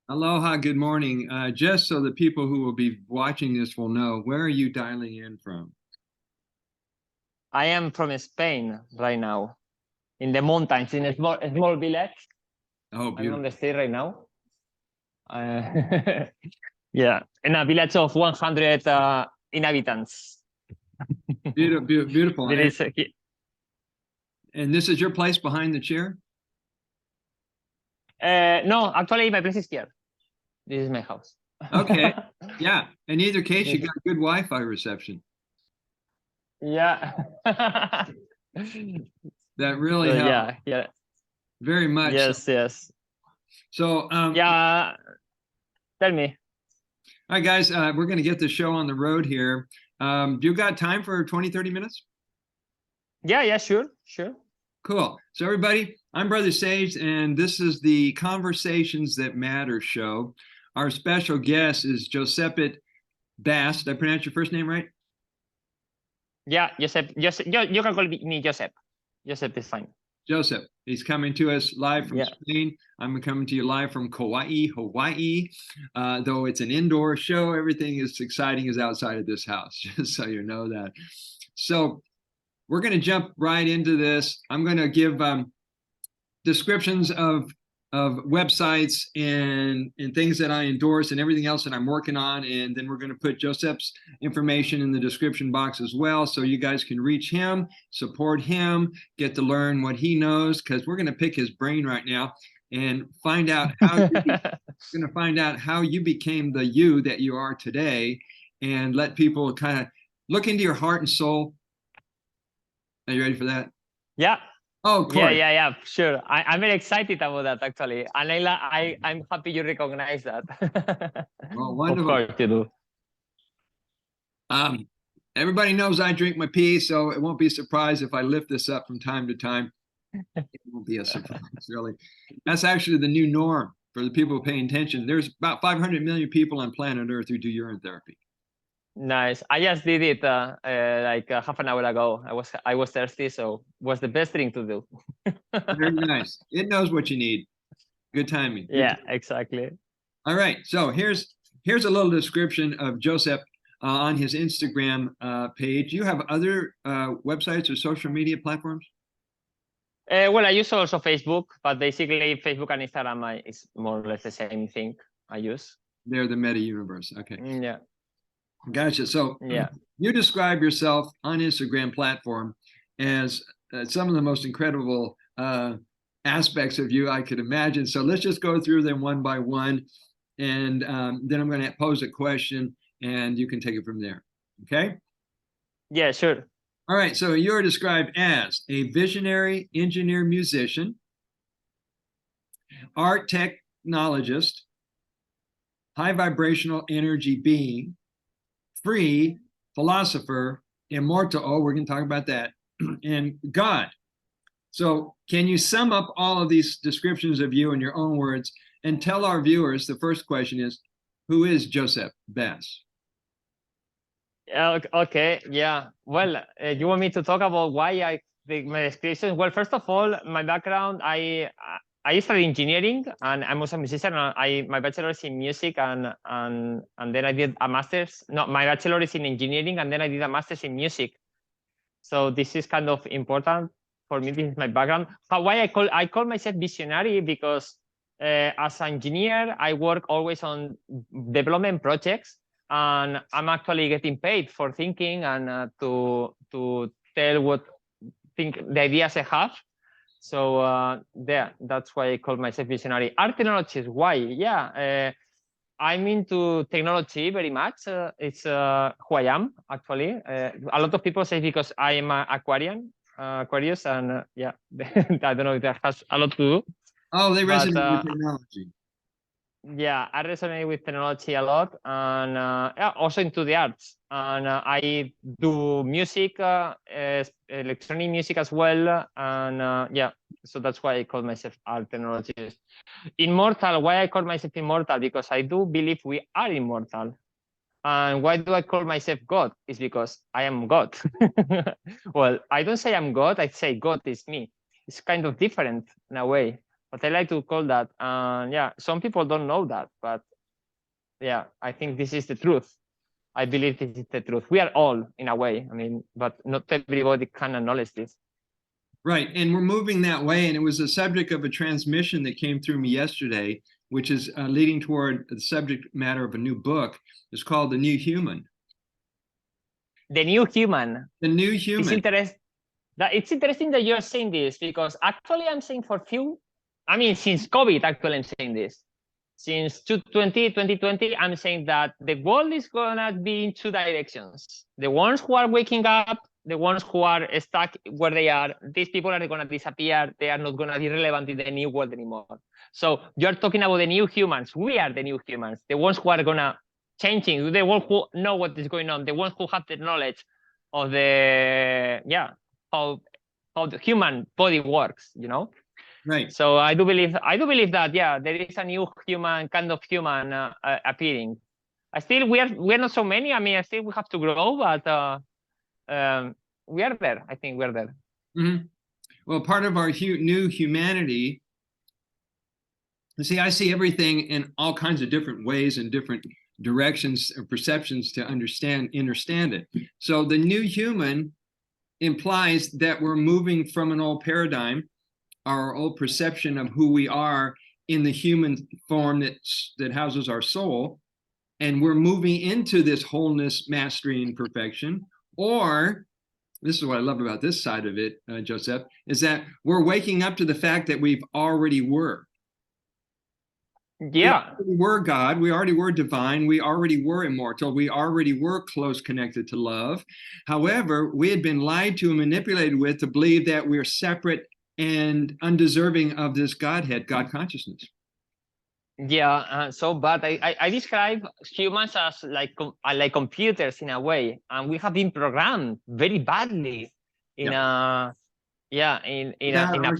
Aloha, good morning. Just so the people who will be watching this will know, where are you dialing in from? I am from Spain right now, in the mountains, in a small village. Oh, I'm on beautiful. the street right now. Yeah, in a village of 100 inhabitants. Beautiful, beautiful. There is And this is your place behind the chair? no, actually, my place is here. This is my house. Okay. Yeah. In either case, you got good Wi-Fi reception. Yeah. That really So, helps yeah. very much. Yes. So, Yeah. Tell me. all right, guys, we're going to get the show on the road here. You got time for 20, 30 minutes? Yeah, sure. Cool. So, everybody, I'm Brother Sage, and this is the Conversations That Matter show. Our special guest is Josepet Bass. Did I pronounce your first name right? Yeah, Joseph. You can call me Joseph. Joseph is fine. Joseph. He's coming to us live from Yeah. Spain. I'm coming to you live from Kauai, Hawaii. Though it's an indoor show, everything is exciting is outside of this house, just so you know that. So we're going to jump right into this. I'm going to give descriptions of websites and things that I endorse and everything else that I'm working on. And then we're going to put Joseph's information in the description box as well, so you guys can reach him, support him, get to learn what he knows, because we're going to pick his brain right now and find out how going to find out how you became the you that you are today, and let people kind of look into your heart and soul. Are you ready for that? Yeah. Oh, of course. Yeah, sure. I'm very excited about that, actually, and I'm happy you recognize that. Well, wonderful. Of course you do. Everybody knows I drink my pee, so it won't be a surprise if I lift this up from time to time. It won't be a surprise, really. That's actually the new norm for the people paying attention. There's about 500 million people on planet Earth who do urine therapy. Nice. I just did it like half an hour ago. I was thirsty, so was the best thing to do. Very nice. It knows what you need. Good timing. Good Yeah, timing. exactly. All right. So here's a little description of Joseph on his Instagram page. You have other websites or social media platforms? Well, I use also Facebook, but basically Facebook and Instagram is more or less the same thing I use. They're the meta universe. Okay. Yeah. Gotcha. So Yeah. you describe yourself on Instagram platform as some of the most incredible aspects of you I could imagine. So let's just go through them one by one, and then I'm going to pose a question, and you can take it from there. Okay? Yeah, sure. All right. So you're described as a visionary engineer musician, art technologist, high vibrational energy being, free, philosopher, immortal, oh, we're going to talk about that, and God. So can you sum up all of these descriptions of you in your own words and tell our viewers, the first question is, who is Josepet Bass? Okay, yeah. Well, you want me to talk about why I think my description? Well, first of all, my background, I studied engineering, and I'm also a musician. My bachelor's in music, and then I did a master's. No, my bachelor is in engineering, and then I did a master's in music. So this is kind of important for me. This is my background. Why I call myself visionary, because as an engineer, I work always on development projects, and I'm actually getting paid for thinking and to tell the ideas I have. So that's why I call myself visionary. Art technologies, why? Yeah, I'm into technology very much. It's who I am, actually. A lot of people say because I am Aquarius, and yeah, I don't know if that has a lot to do. Oh, they resonate with technology. Yeah, I resonate with technology a lot, and also into the arts. And I do music, electronic music as well. And yeah, so that's why I call myself art technologist. Immortal, why I call myself immortal? Because I do believe we are immortal. And why do I call myself God? It's because I am God. Well, I don't say I'm God, I say God is me. It's kind of different in a way. but I like to call that. Yeah, some people don't know that, but yeah, I think this is the truth. I believe this is the truth. We are all in a way. I mean, but not everybody can acknowledge this. Right. And we're moving that way. And it was the subject of a transmission that came through me yesterday, which is leading toward the subject matter of a new book. It's called The New Human. The new human. The New Human. It's interesting that you're saying this, because actually I'm saying for few, I mean, since COVID, actually I'm saying this. Since 2020, I'm saying that the world is gonna be in two directions. The ones who are waking up, the ones who are stuck where they are, these people are gonna disappear. They are not gonna be relevant in the new world anymore. So you're talking about the new humans. We are the new humans, the ones who are gonna changing, the ones who know what is going on, the ones who have the knowledge of the how the human body works, you know. Right. So I do believe that there is a new human kind of human appearing. We're not so many. I mean, I still we have to grow, but we are there. I think we're there. Mm-hmm. Well, part of our new humanity. You see, I see everything in all kinds of different ways and different directions or perceptions to understand it. So the new human implies that we're moving from an old paradigm, our old perception of who we are in the human form that houses our soul, and we're moving into this wholeness, mastery, and perfection. Or, this is what I love about this side of it, Joseph, is that we're waking up to the fact that we've already were. Yeah. We were God, we already were divine, we already were immortal, we already were close connected to love. However, we had been lied to and manipulated with to believe that we're separate and undeserving of this Godhead, God consciousness. Yeah, so bad. I describe humans as like computers in a way, and we have been programmed very badly in a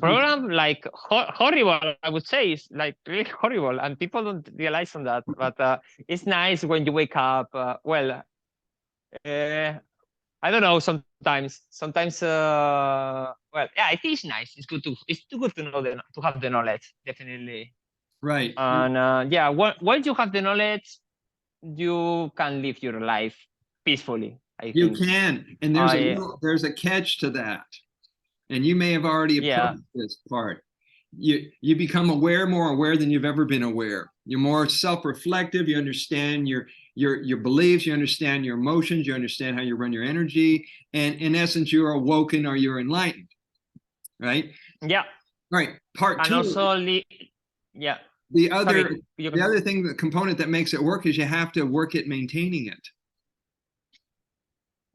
program like horrible. I would say it's like really horrible, and people don't realize on that. But it's nice when you wake up. I don't know. Sometimes, well, yeah, it is nice. It's too good to know to have the knowledge, definitely. Right. And once you have the knowledge, you can live your life peacefully. I you think. can, and there's a catch to that, and you may have already approached this part. You become more aware than you've ever been aware. You're more self-reflective. You understand your beliefs. You understand your emotions. You understand how you run your energy, and in essence, you're awoken or you're enlightened. Right. Yeah. Right. Part and two. Also, the other thing, the component that makes it work is you have to work at maintaining it.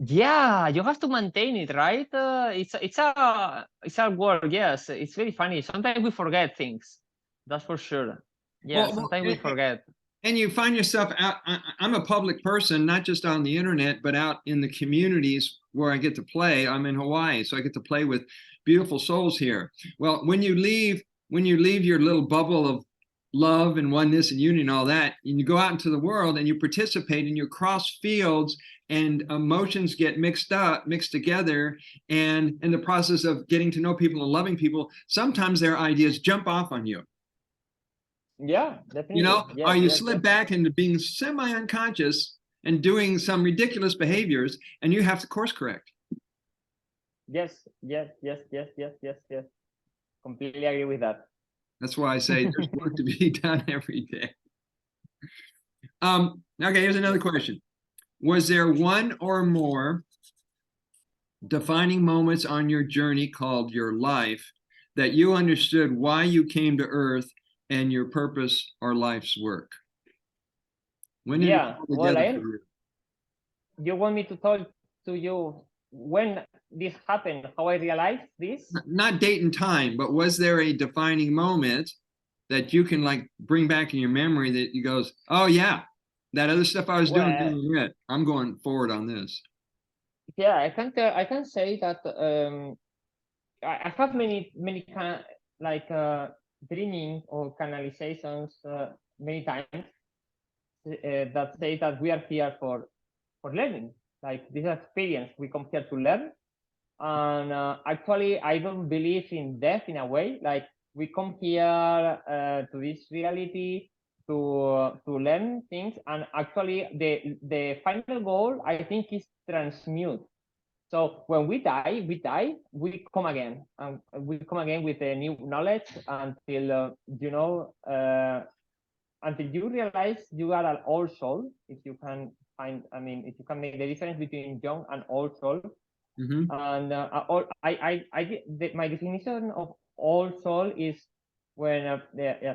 Yeah, you have to maintain it, right? It's a work. Yes, it's very funny. Sometimes we forget things. That's for sure. Yeah, sometimes we forget. And you find yourself out. I'm a public person, not just on the internet, but out in the communities where I get to play. I'm in Hawaii, so I get to play with beautiful souls here. Well, when you leave your little bubble of love and oneness and unity and all that, and you go out into the world and you participate and you cross fields and emotions get mixed together, and in the process of getting to know people and loving people, sometimes their ideas jump off on you. Yeah, definitely. You know, or you slip back into being semi-unconscious and doing some ridiculous behaviors, and you have to course correct. Yes. Completely agree with that. That's why I say there's work to be done every day. Okay, here's another question. Was there one or more defining moments on your journey called your life that you understood why you came to Earth and your purpose or life's work? When did it come together for you? You want me to talk to you when this happened, how I realized this? Not date and time, but was there a defining moment that you can like bring back in your memory that you goes, oh yeah, that other stuff I was doing, I'm going forward on this. Yeah, I can say that I have many kind like dreaming or canalizations many times that say that we are here for learning. Like this experience, we come here to learn. And actually, I don't believe in death in a way. Like we come here to this reality to learn things, and actually the final goal, I think, is transmute. So when we die, we come again, and we come again with a new knowledge until until you realize you are an old soul. If you can find, I mean, if you can make the difference between young and old soul. Mm-hmm. And my definition of old soul is when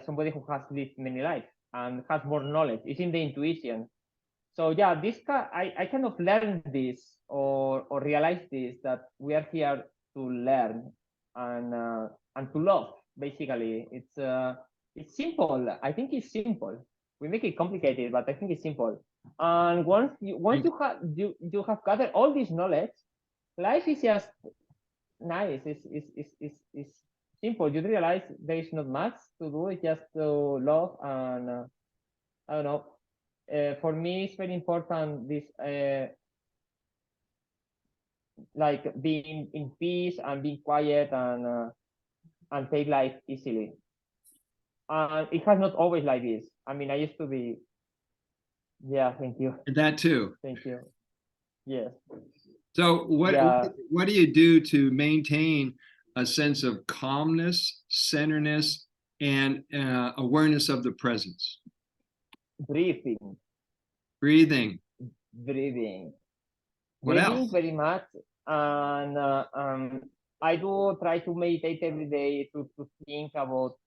somebody who has lived many lives and has more knowledge. It's in the intuition. So yeah, I kind of learned this or realize this, that we are here to learn and to love. Basically, it's simple. I think it's simple. We make it complicated, but I think it's simple. And once you have gathered all this knowledge, life is just nice. It's simple. You realize there is not much to do. It's just to love and I don't know. For me, it's very important this like being in peace and being quiet and take life easily. And it has not always like this. I mean, I used to be. Yeah, thank you. That too. Thank you. Yes. So what do you do to maintain a sense of calmness, centeredness, and awareness of the presence? Breathing. Breathing. What Breathing else? very much, and I do try to meditate every day to think about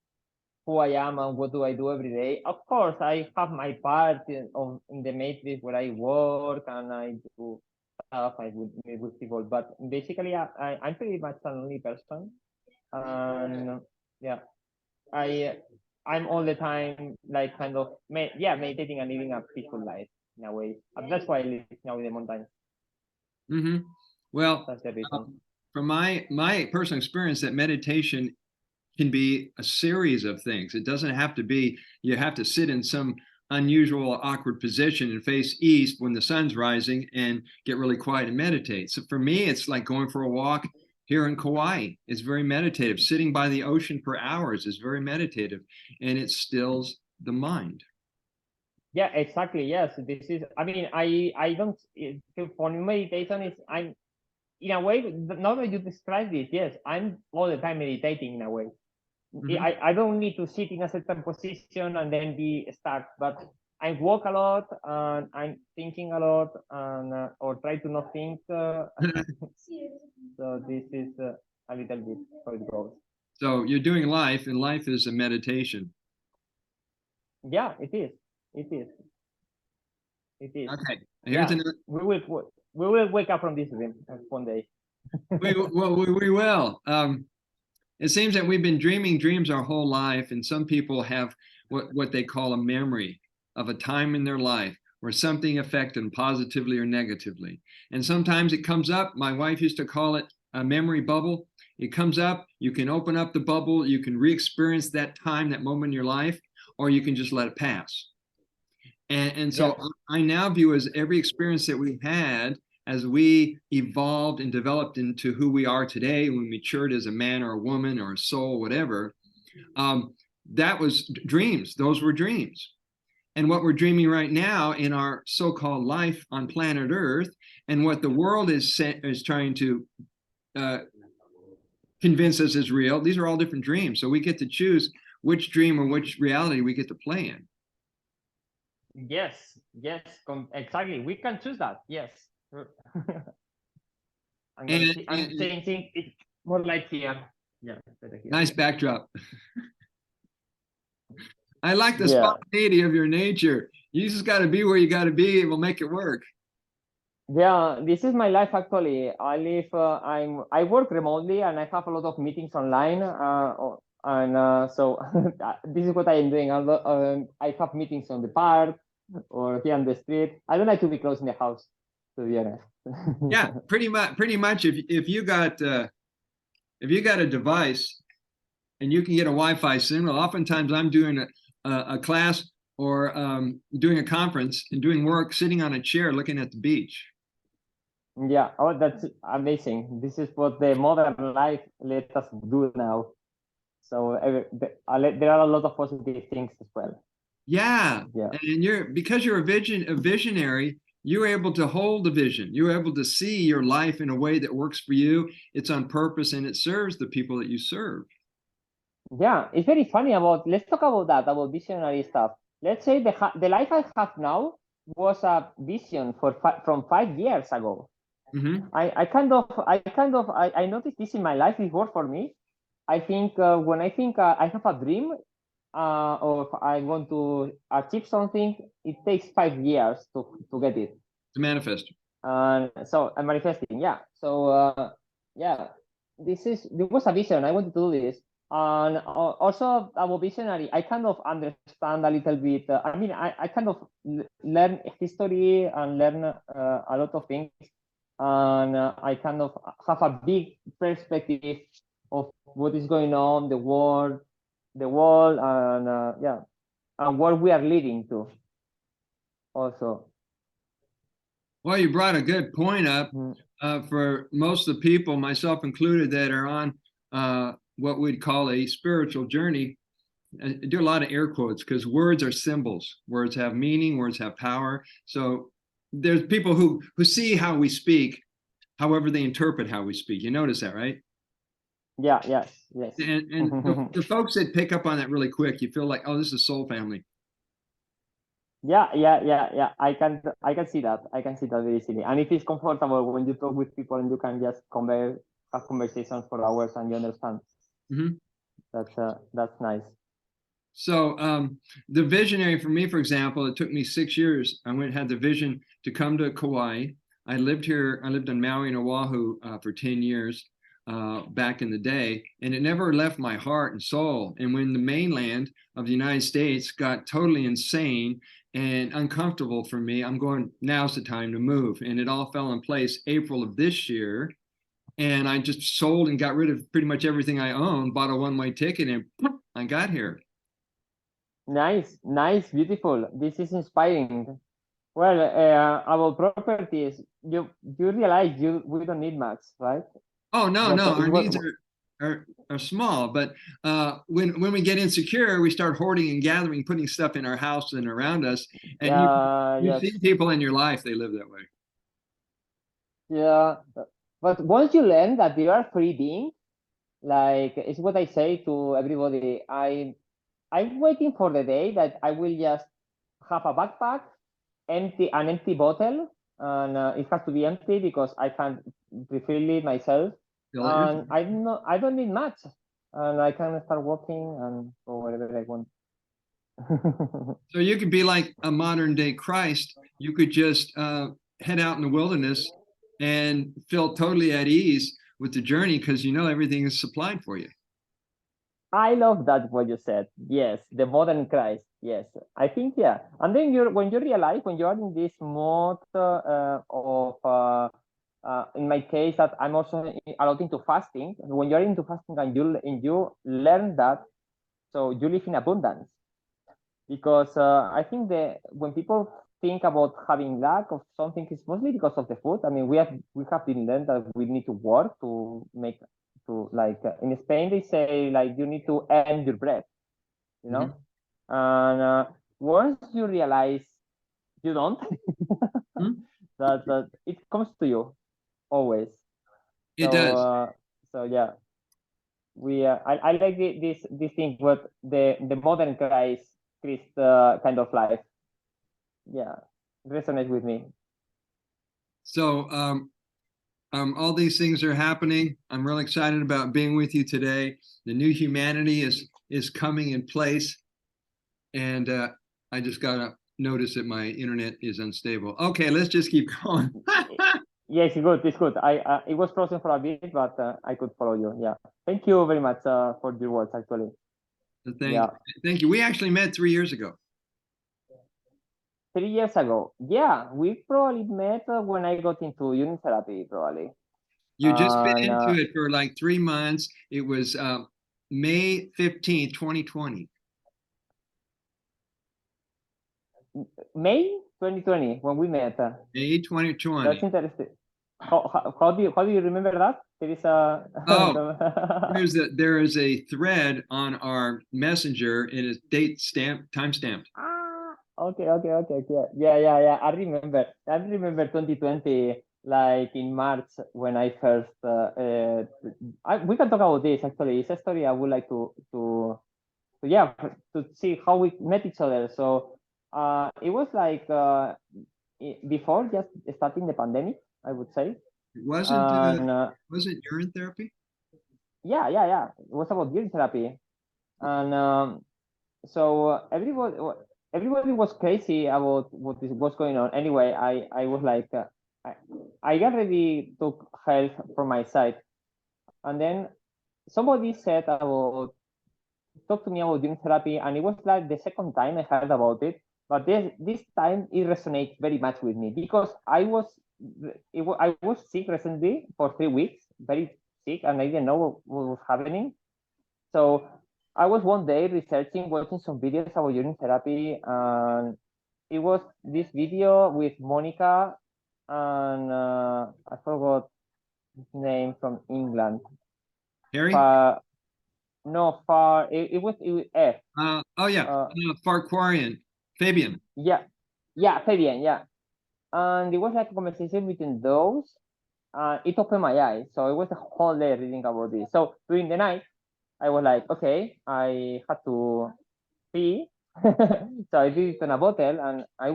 who I am and what do I do every day. Of course, I have my part in the matrix where I work and I do stuff I would meet with people, but basically I'm pretty much a lonely person, and yeah, I'm all the time like kind of meditating and living a peaceful life in a way. And that's why I live now in the mountains. Mm-hmm. Well, That's the reason. from my personal experience, that meditation can be a series of things. It doesn't have to be you have to sit in some unusual, awkward position and face east when the sun's rising and get really quiet and meditate. So for me, it's like going for a walk here in Kauai. It's very meditative. Sitting by the ocean for hours is very meditative, and it stills the mind. Yeah, exactly. Yes, this is. I mean, I don't. For me, meditation is. I'm in a way. Now that you describe this, yes, I'm all the time meditating in a way. Mm-hmm. I don't need to sit in a certain position and then be stuck, but I walk a lot and I'm thinking a lot and or try to not think. So this is a little bit how it goes. So you're doing life, and life is a meditation. Yeah, it is. It is. It is. Okay. Here's another. We will wake up from this dream one day. we will. It seems that we've been dreaming dreams our whole life, and some people have what they call a memory of a time in their life where something affected them positively or negatively. And sometimes it comes up. My wife used to call it a memory bubble. It comes up, you can open up the bubble, you can re-experience that time, that moment in your life, or you can just let it pass. And so I now view as every experience that we've had as we evolved and developed into who we are today, when we matured as a man or a woman or a soul, whatever, that was dreams. Those were dreams. And what we're dreaming right now in our so-called life on planet Earth, and what the world is trying to convince us is real, these are all different dreams. So we get to choose which dream or which reality we get to play in. Yes, exactly. We can choose that. Yes. I'm changing it more like here. Yeah. Here. Nice backdrop. I like the spontaneity of your nature. You just got to be where you got to be, and we'll make it work. Yeah, this is my life actually. I live. I work remotely, and I have a lot of meetings online. So this is what I am doing. I have meetings on the park or here on the street. I don't like to be close in the house, to be honest. Yeah, pretty much. If you got a device and you can get a Wi-Fi signal, oftentimes I'm doing a class or doing a conference and doing work sitting on a chair looking at the beach. Yeah, that's amazing. This is what the modern life let us do now. So there are a lot of positive things as well. Yeah. Yeah. And because you're a visionary, you're able to hold the vision. You're able to see your life in a way that works for you. It's on purpose and it serves the people that you serve. Yeah, it's very funny about, let's talk about that, about visionary stuff. Let's say the life I have now was a vision from 5 years ago. Mm-hmm. I noticed this in my life. It worked for me. I think when I think I have a dream, or if I want to achieve something, it takes 5 years to get it. To manifest. And so I'm manifesting, yeah. So yeah, there was a vision. I wanted to do this, and also about visionary. I kind of understand a little bit. I mean, I kind of learn history and learn a lot of things, and I kind of have a big perspective of what is going on, the world, and yeah, and what we are leading to. Also. Well, you brought a good point up for most of the people, myself included, that are on what we'd call a spiritual journey. I do a lot of air quotes because words are symbols. Words have meaning. Words have power. So there's people who see how we speak, however they interpret how we speak. You notice that, right? Yeah. Yes. And the folks that pick up on that really quick, you feel like, oh, this is soul family. Yeah. I can see that. I can see that very easily. And it is comfortable when you talk with people and you can just have conversations for hours and you understand. Mm-hmm. That's nice. So the visionary for me, for example, it took me 6 years. I had the vision to come to Kauai. I lived on Maui and Oahu for 10 years back in the day, and it never left my heart and soul. And when the mainland of the United States got totally insane and uncomfortable for me, I'm going, now's the time to move. And it all fell in place April of this year. And I just sold and got rid of pretty much everything I owned, bought a one-way ticket, and I got here. Nice, beautiful. This is inspiring. Well, about properties, you realize we don't need much, right? Oh no, Just no, our needs what, are small, but when we get insecure, we start hoarding and gathering, putting stuff in our house and around us. And yeah, you yes, see people in your life, they live that way. yeah. But once you learn that you are free being, like it's what I say to everybody. I'm waiting for the day that I will just have a backpack, an empty bottle, and it has to be empty because I can't refill it myself. Fill it And yourself. I don't need much, and I can start walking and go wherever I want. So you could be like a modern day Christ. You could just head out in the wilderness and feel totally at ease with the journey because you know everything is supplied for you. I love that what you said. Yes, the modern Christ. Yes, I think yeah. And then when you realize when you are in this mode of in my case that I'm also a lot into fasting. When you're into fasting and you learn that, so you live in abundance. Because I think that when people think about having lack of something, it's mostly because of the food. I mean, we have been learned that we need to work to make to like in Spain they say like you need to earn your bread, you know. Mm-hmm. And once you realize you don't, Mm-hmm. that it comes to you always. It So does. so yeah, I like this thing what the modern Christ kind of life. Yeah, resonates with me. So all these things are happening. I'm really excited about being with you today. The new humanity is coming in place, and I just gotta notice that my internet is unstable. Okay, let's just keep going. Yes, it's good. It's good. I it was frozen for a bit, but I could follow you. Yeah. Thank you very much for your words. Actually. thank Yeah. thank you. We actually met 3 years ago. 3 years ago. Yeah, we probably met when I got into urine therapy, probably. You just been And into it for like 3 months. It was May 15th, 2020. May 2020 when we met. May That's 2020. interesting. How do you remember that? There is a Oh, there is a thread on our messenger and it's date stamp time stamped. okay. Yeah. I remember 2020, like in March when I first. We can talk about this actually. It's a story I would like to see how we met each other. So it was like before just starting the pandemic, I would say. It wasn't And wasn't urine therapy? yeah. It was about urine therapy, and so everybody was crazy about what's going on. Anyway, I was like, I, I already took help from my side, and then somebody said about talk to me about urine therapy, and it was like the second time I heard about it. But this time it resonates very much with me because I was sick recently for 3 weeks, very sick, and I didn't know what was happening. So I was one day researching, watching some videos about urine therapy, and it was this video with Monica and I forgot his name from England. Harry? No, it was F. Oh yeah, Farquarian, Fabian. Yeah, Fabian, yeah. And it was like a conversation between those. It opened my eyes. So it was a whole day reading about this. So during the night, I was like, okay, I had to pee. So I did it on a bottle and I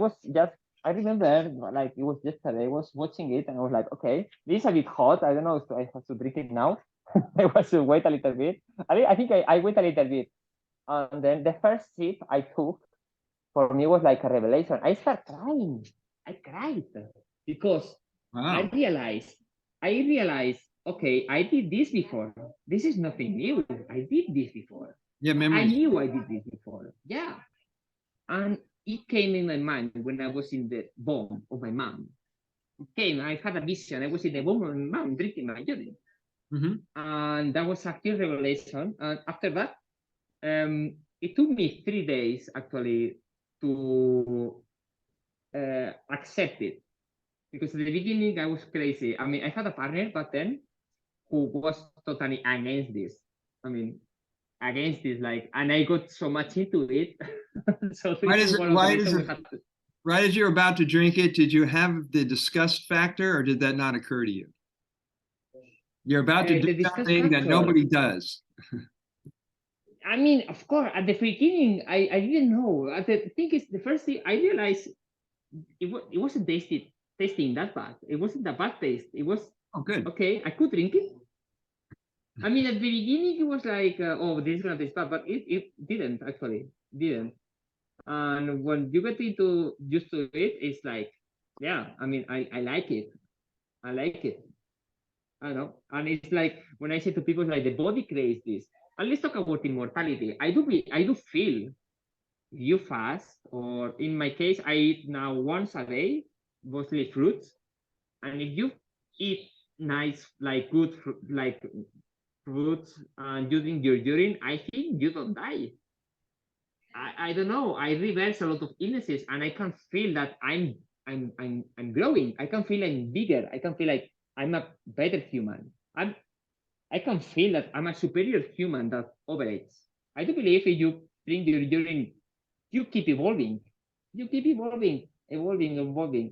remember like it was yesterday, I was watching it and I was like, okay, this is a bit hot. I don't know if I have to drink it now. I was to wait a little bit. I think I wait a little bit. And then the first sip I took for me was like a revelation. I started crying. I cried because Wow. I realized, okay, I did this before. This is nothing new. I did this before. Yeah, I memories. knew I did this before. Yeah. And it came in my mind when I was in the womb of my mom. It came, I had a vision. I was in the womb of my mom drinking my urine. Mm-hmm. And that was a clear revelation. And after that, it took me 3 days actually to accept it because at the beginning I was crazy. I mean, I had a partner back then who was totally against this. I mean, against this, like, and I got so much into it. So Why this is does it? one of the Why does reasons it? we had to. Right as you're about to drink it, did you have the disgust factor, or did that not occur to you? You're about to do The discuss something that factor. nobody does. I mean, of course, at the beginning, I didn't know. The thing is, the first thing I realized it wasn't tasting that bad. It wasn't a bad taste. It was Oh, good. okay. I could drink it. I mean, at the beginning, it was like, oh, this is gonna taste bad, but it didn't actually didn't. And when you get into used to it, it's like, yeah. I mean, I like it. I like it. I don't know. And it's like when I say to people like the body craves this. And let's talk about immortality. I do feel you fast, or in my case, I eat now once a day, mostly fruits. And if you eat nice, like good, like fruits, and using your urine, I think you don't die. I don't know. I reverse a lot of illnesses, and I can feel that I'm growing. I can feel I'm bigger. I can feel like I'm a better human. I can feel that I'm a superior human that operates. I do believe if you drink your urine, you keep evolving. You keep evolving.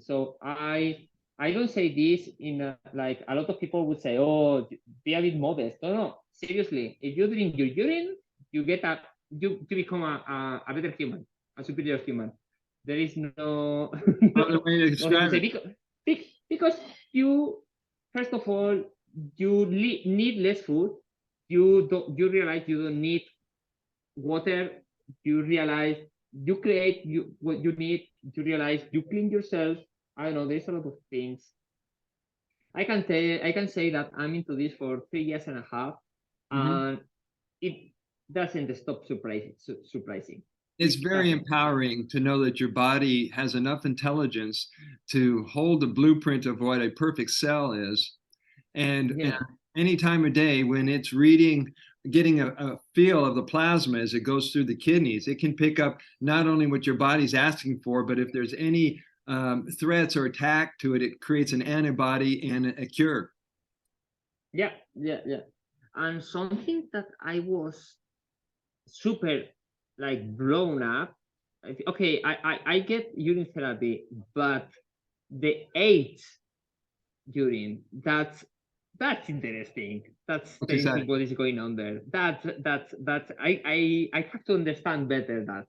So I don't say this in like a lot of people would say, oh, be a bit modest. No. Seriously, if you drink your urine, you get a you become a better human, a superior human. There is no Other way to nothing to describe say it. because you first of all you need less food. You realize you don't need water. You realize you create what you need. You realize you clean yourself. I don't know. There's a lot of things. I can say that I'm into this for 3 years and a half, Mhm. and it doesn't stop surprising. It's It very doesn't. empowering to know that your body has enough intelligence to hold the blueprint of what a perfect cell is. And Yeah. any time of day when it's reading, getting a feel of the plasma as it goes through the kidneys, it can pick up not only what your body's asking for, but if there's any threats or attack to it, it creates an antibody and a cure. Yeah, yeah, yeah. And something that I was super like blown up. Okay, I get urine therapy, but the AIDS urine, that's interesting. That's What's interesting exciting? what is going on there. That I have to understand better that.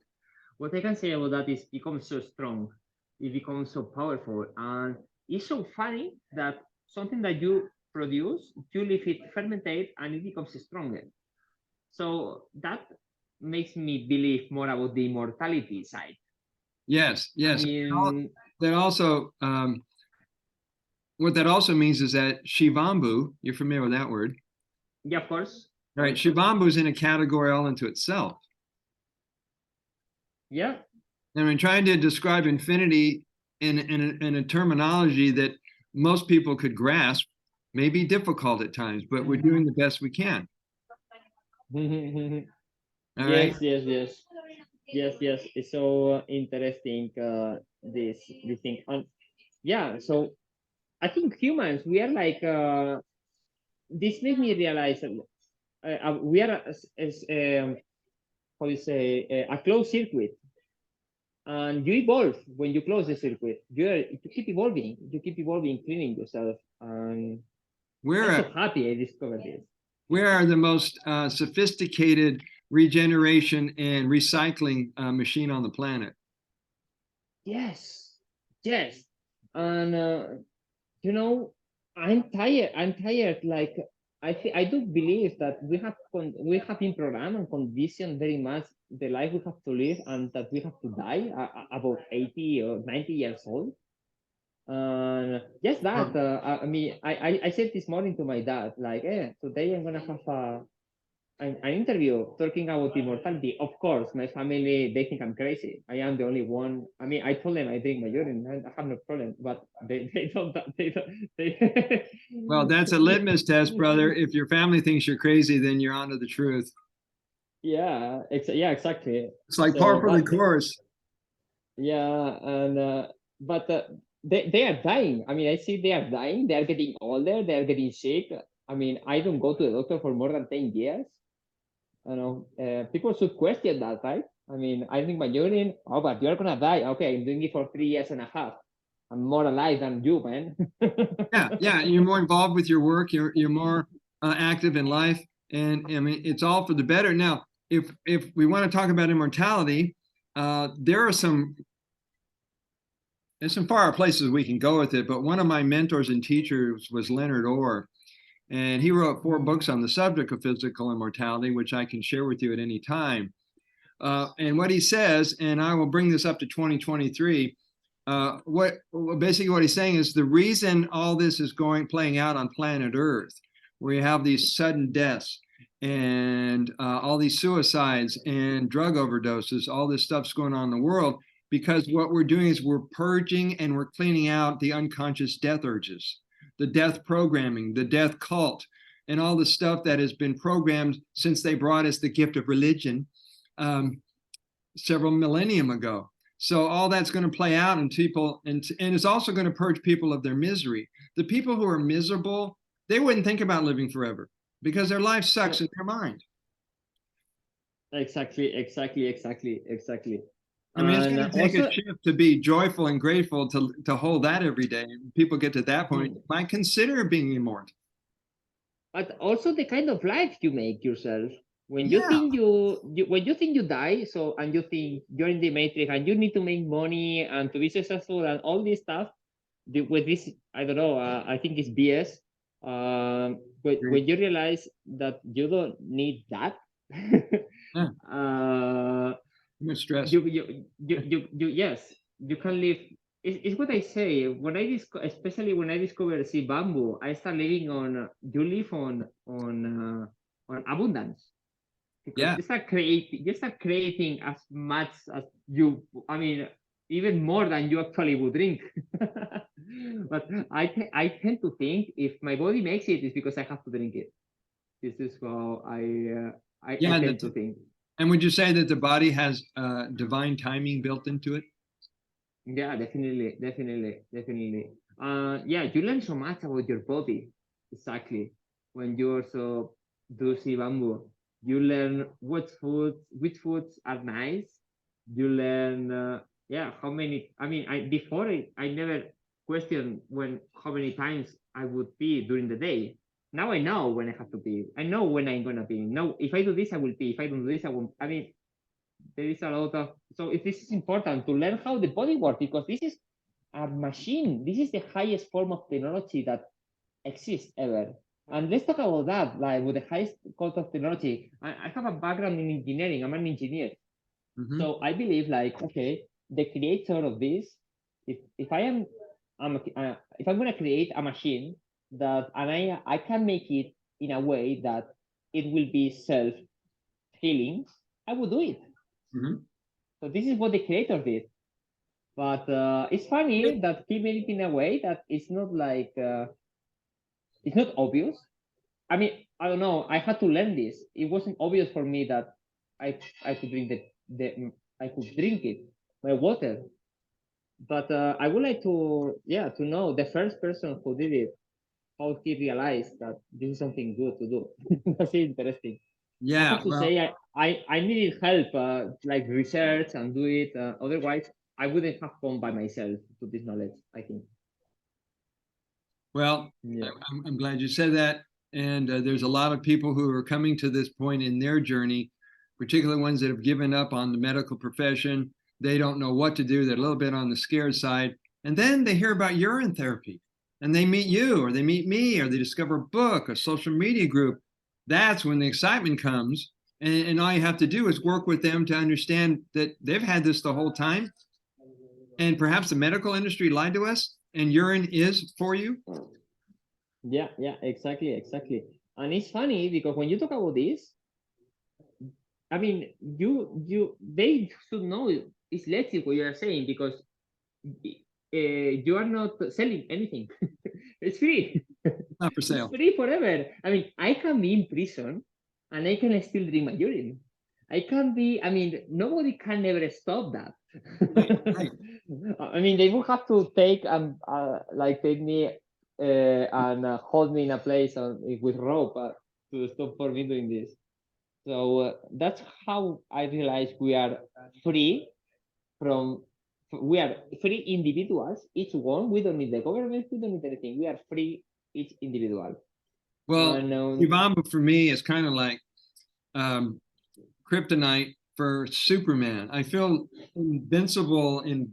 What I can say about that is it becomes so strong, it becomes so powerful, and it's so funny that something that you produce, you leave it fermentate and it becomes stronger. So that makes me believe more about the immortality side. Yes, I yes. mean, That also, what that also means is that Shivambu, you're familiar with that word, yeah, of course, all right? of course. Shivambu is in a category all into itself. Yeah, I mean, trying to describe infinity in a terminology that most people could grasp may be difficult at times, but we're doing the best we can. All right. yes, yes, yes, yes, yes. It's so interesting. This thing, and yeah. So I think humans, we are like. This made me realize we are as how do you say a closed circuit, and you evolve when you close the circuit. You keep evolving, cleaning yourself, and I'm We're so happy I discovered this. we are the most sophisticated regeneration and recycling machine on the planet. Yes, yes, and you know, I'm tired. I'm tired. Like I do believe that we have been programmed and conditioned very much the life we have to live, and that we have to die about 80 or 90 years old. And just that, I mean, I said this morning to my dad, like, today I'm gonna have an interview talking about immortality. Of course, my family, they think I'm crazy. I am the only one. I mean, I told them I drink my urine. I have no problem, but they don't. They don't. They... Well, that's a litmus test, brother. If your family thinks you're crazy, then you're onto the truth. yeah, yeah, exactly. It's like par So, for the but course. yeah, and but they are dying. I mean, I see they are dying. They are getting older. They are getting sick. I mean, I don't go to the doctor for more than 10 years. You know, people should question that, right? I mean, I think my urine, oh, but you're gonna die. Okay, I'm doing it for 3 years and a half. I'm more alive than you, man. Yeah, yeah. You're more involved with your work. You're more active in life, and I mean, it's all for the better. Now, if we want to talk about immortality, there are some there's some far places we can go with it. But one of my mentors and teachers was Leonard Orr, and he wrote 4 books on the subject of physical immortality, which I can share with you at any time. And what he says, and I will bring this up to 2023. Basically what he's saying is the reason all this is playing out on planet Earth, where you have these sudden deaths and all these suicides and drug overdoses, all this stuff's going on in the world, because what we're doing is we're purging and we're cleaning out the unconscious death urges, the death programming, the death cult, and all the stuff that has been programmed since they brought us the gift of religion several millennium ago. So all that's going to play out in people, and it's also going to purge people of their misery. The people who are miserable, they wouldn't think about living forever because their life sucks in their mind. Exactly, exactly, exactly, exactly. I mean, it's And going to take also, a shift to be joyful and grateful to hold that every day. People get to that point, might consider being immortal. but also the kind of life you make yourself. When you Yeah, think when you think you die, so and you think you're in the matrix and you need to make money and to be successful and all this stuff, with this, I don't know, I think it's BS. When you realize that you don't need that, yeah, uh, too much stress. yes, you can live. It's what I say when especially when I discover sea bamboo, I start living on. You live on abundance because Yeah, you start creating as much as you. I mean, even more than you actually would drink. But I tend to think if my body makes it, it's because I have to drink it. This is how I yeah. tend to think. And would you say that the body has divine timing built into it? Yeah, definitely. Yeah, you learn so much about your body. Exactly. When you also do see bamboo, you learn which foods are nice. You learn, yeah, how many. I mean, I never questioned how many times I would pee during the day. Now I know when I have to pee. I know when I'm gonna pee. No, if I do this, I will pee. If I don't do this, I won't. I mean, there is a lot of so if this is important to learn how the body works because this is a machine. This is the highest form of technology that exists ever. And let's talk about that, like with the highest cost of technology. I have a background in engineering. I'm an engineer. Mhm. So I believe like, okay, the creator of this, if I am if I'm gonna create a machine that and I can make it in a way that it will be self-healing, I would do it. Mhm. So this is what the creator did. But it's funny that he made it in a way that it's not like it's not obvious. I mean, I don't know. I had to learn this. It wasn't obvious for me that I could drink the I could drink it, my water. But I would like to to know the first person who did it, how he realized that this is something good to do. That's interesting. I Yeah, have to well, say I needed help, like research and do it. Otherwise, I wouldn't have come by myself to this knowledge. I think. well, Yeah. I'm glad you said that. And there's a lot of people who are coming to this point in their journey, particularly ones that have given up on the medical profession. They don't know what to do. They're a little bit on the scared side. And then they hear about urine therapy and they meet you or they meet me or they discover a book, a social media group. That's when the excitement comes. And all you have to do is work with them to understand that they've had this the whole time. And perhaps the medical industry lied to us and urine is for you. Yeah, exactly. And it's funny because when you talk about this, I mean, they should know it's legit what you are saying because you are not selling anything. It's free. Not for It's sale. free forever. I mean, I can be in prison and I can still drink my urine. I can be, I mean, nobody can ever stop that. Right, right. I mean, they would have to take me and hold me in a place with rope to stop for me doing this. So that's how I realized we are free from we are free individuals, each one. We don't need the government, we don't need anything. We are free, each individual. Well, And Ivamba for me is kind of like um, kryptonite for Superman. I feel invincible and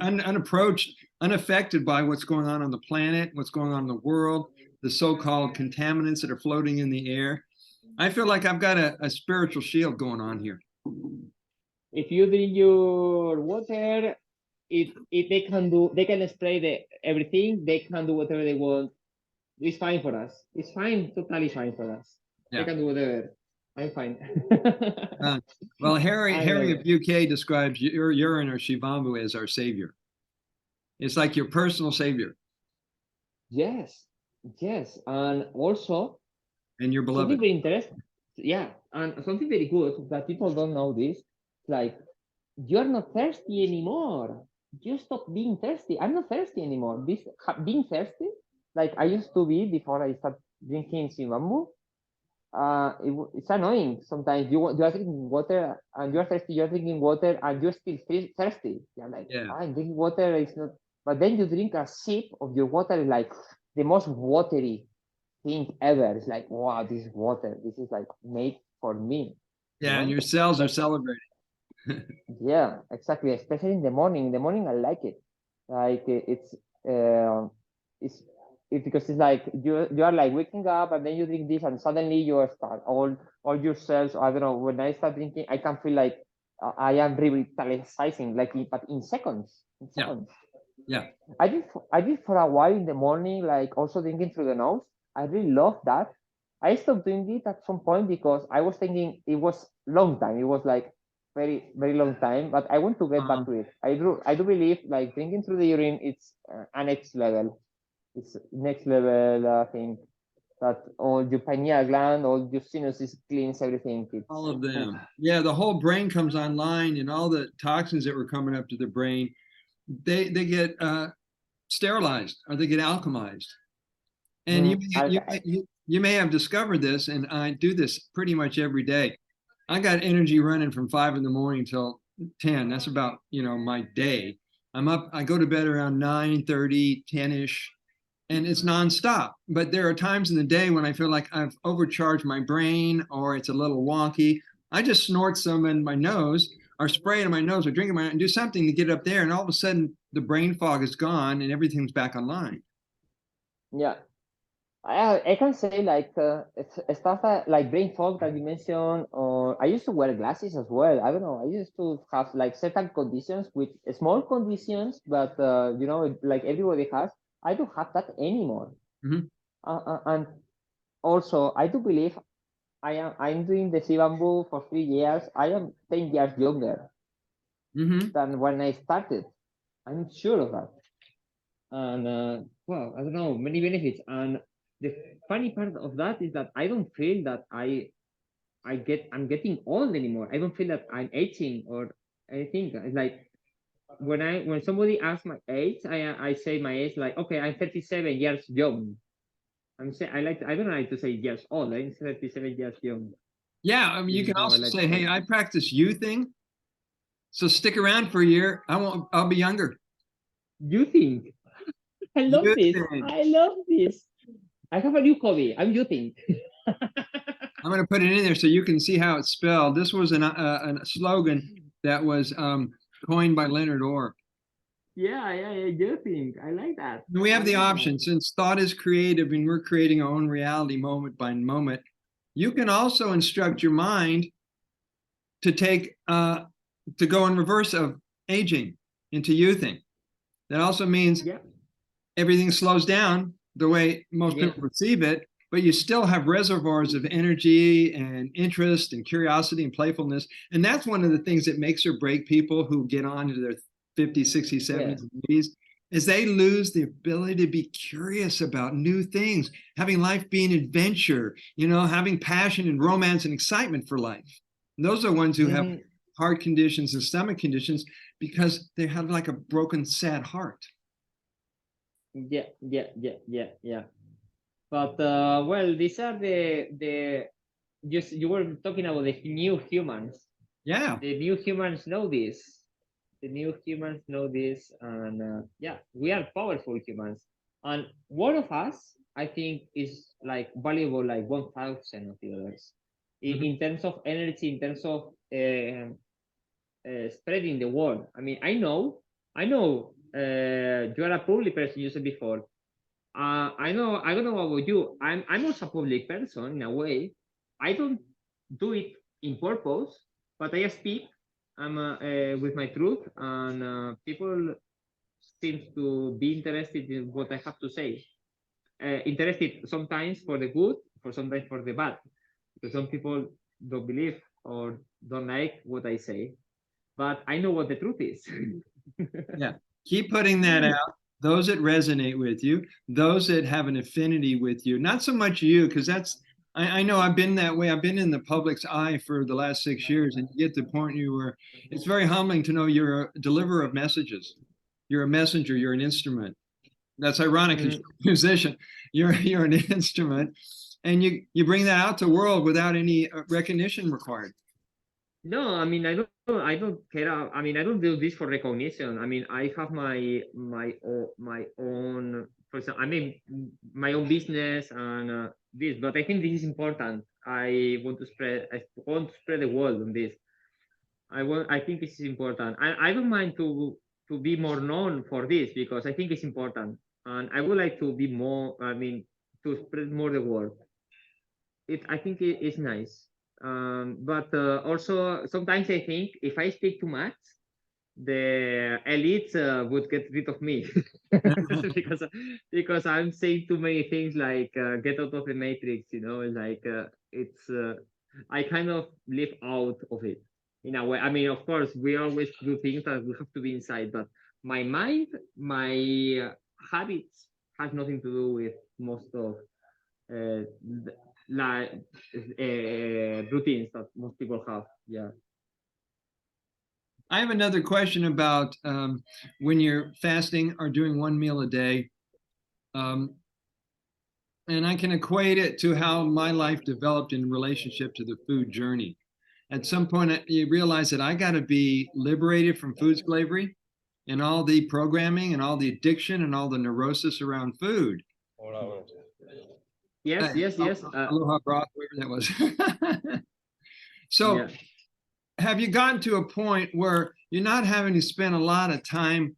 unapproached, unaffected by what's going on the planet, what's going on in the world, the so-called contaminants that are floating in the air. I feel like I've got a spiritual shield going on here. if you drink your water, they can spray everything, they can do whatever they want. It's fine for us. It's fine, totally fine for us. They Yeah. can do whatever. I'm fine. Uh, well, I Harry love of it. UK describes urine or Shivambu as our savior. It's like your personal savior Yes, yes, and also and your something beloved. very interesting. Yeah, and something very good that people don't know this. Like you're not thirsty anymore. You stop being thirsty. I'm not thirsty anymore. Being thirsty, like I used to be before I started drinking Simambu. It's annoying sometimes. You are drinking water and you're thirsty. You're drinking water and you're still thirsty. You're like, Yeah. I'm drinking water. It's not. But then you drink a sip of your water, like the most watery thing ever. It's like, wow, this is water. This is like made for me. You Yeah, and know? your cells are But celebrating. yeah, exactly. Especially in the morning. In the morning, I like it. Like uh, it's because it's like you are like waking up and then you drink this and suddenly you are start all your cells. I don't know. When I start drinking, I can feel like I am revitalizing, like but in seconds. In Yeah, seconds. yeah. I did for a while in the morning, like also drinking through the nose. I really love that. I stopped doing it at some point because I was thinking it was long time. It was like very long time. But I want to get back Um, to it. I do believe like drinking through the urine. It's a next level. It's next level thing. that all your pineal gland, all your sinuses cleans everything. It's, All of them. Yeah, the whole brain comes online, and all the toxins that were coming up to the brain, they get sterilized or they get alchemized. And you may have discovered this, and I do this pretty much every day. I got energy running from 5 in the morning till 10. That's about, my day. I'm up, I go to bed around 9:30, 10-ish, and it's nonstop. But there are times in the day when I feel like I've overcharged my brain or it's a little wonky. I just snort some in my nose or spray it in my nose or drink it in my nose and do something to get up there. And all of a sudden the brain fog is gone and everything's back online. Yeah. I can say like it's stuff like brain fog that you mentioned, or I used to wear glasses as well. I don't know. I used to have like certain conditions, with small conditions, but like everybody has. I don't have that anymore. Mhm. And also, I do believe I'm doing the Bamboo for 3 years. I am 10 years younger than when I started. I'm sure of that. And well, I don't know, many benefits. And the funny part of that is that I don't feel that I'm getting old anymore. I don't feel that I'm aging or anything. It's like when somebody asks my age, I say my age, like, okay, I'm 37 years young. I don't like to say years old. I'm 37 years young. Yeah, I mean, you can I also like say, hey, I practice youthing, so stick around for a year. I'll be younger. You think? I love this. Youthing. I love this. I have a new hobby. I'm you think. I'm going to put it in there so you can see how it's spelled. This was a slogan that was coined by Leonard Orr. Yeah, you think. I like that. We have the like option, that. since thought is creative and we're creating our own reality moment by moment. You can also instruct your mind to to go in reverse of aging into youthing. That also means everything slows down the way most people perceive it, but you still have reservoirs of energy and interest and curiosity and playfulness. And that's one of the things that makes or break people who get on into their 50s, 60s, 70s, and 80s, is they lose the ability to be curious about new things, having life be an adventure, having passion and romance and excitement for life. And those are ones who have heart conditions and stomach conditions because they have like a broken, sad heart. Yeah. But well, these are the just you were talking about the new humans. Yeah. The new humans know this. The new humans know this, and we are powerful humans. And one of us, I think, is like valuable like 1,000 of the others in terms of energy, in terms of spreading the word. I mean, I know, you are a public person. You said before. I don't know about you. I'm also a public person in a way. I don't do it in purpose, but I speak. I'm with my truth, and people seem to be interested in what I have to say. Interested sometimes for the good, for sometimes for the bad, because some people don't believe or don't like what I say, but I know what the truth is. Yeah. Keep putting that out. Those that resonate with you, those that have an affinity with you, not so much you, because I know I've been that way. I've been in the public's eye for the last 6 years, and you get to the point where it's very humbling to know you're a deliverer of messages. You're a messenger, you're an instrument. That's ironic because you're a musician. You're an instrument, and you bring that out to the world without any recognition required. No, I mean, I don't care. I mean, I don't do this for recognition. I mean, I have my own, for example, I mean, my own business and this, but I think this is important. I want to spread the word on this. I think this is important. I don't mind to be more known for this because I think it's important, and I would like to be more. I mean, to spread more the word. I think it is nice. But also sometimes I think if I speak too much, the elites would get rid of me because I'm saying too many things like get out of the matrix, like it's I kind of live out of it in a way. I mean, of course, we always do things that we have to be inside, but my mind, my habits has nothing to do with most of like routines that most people have. Yeah. I have another question about when you're fasting or doing one meal a day. Um, and I can equate it to how my life developed in relationship to the food journey. At some point, you realize that I got to be liberated from food slavery and all the programming and all the addiction and all the neurosis around food. Yes, yes, yes. Aloha broth, whatever that was. So, Yeah. have you gotten to a point where you're not having to spend a lot of time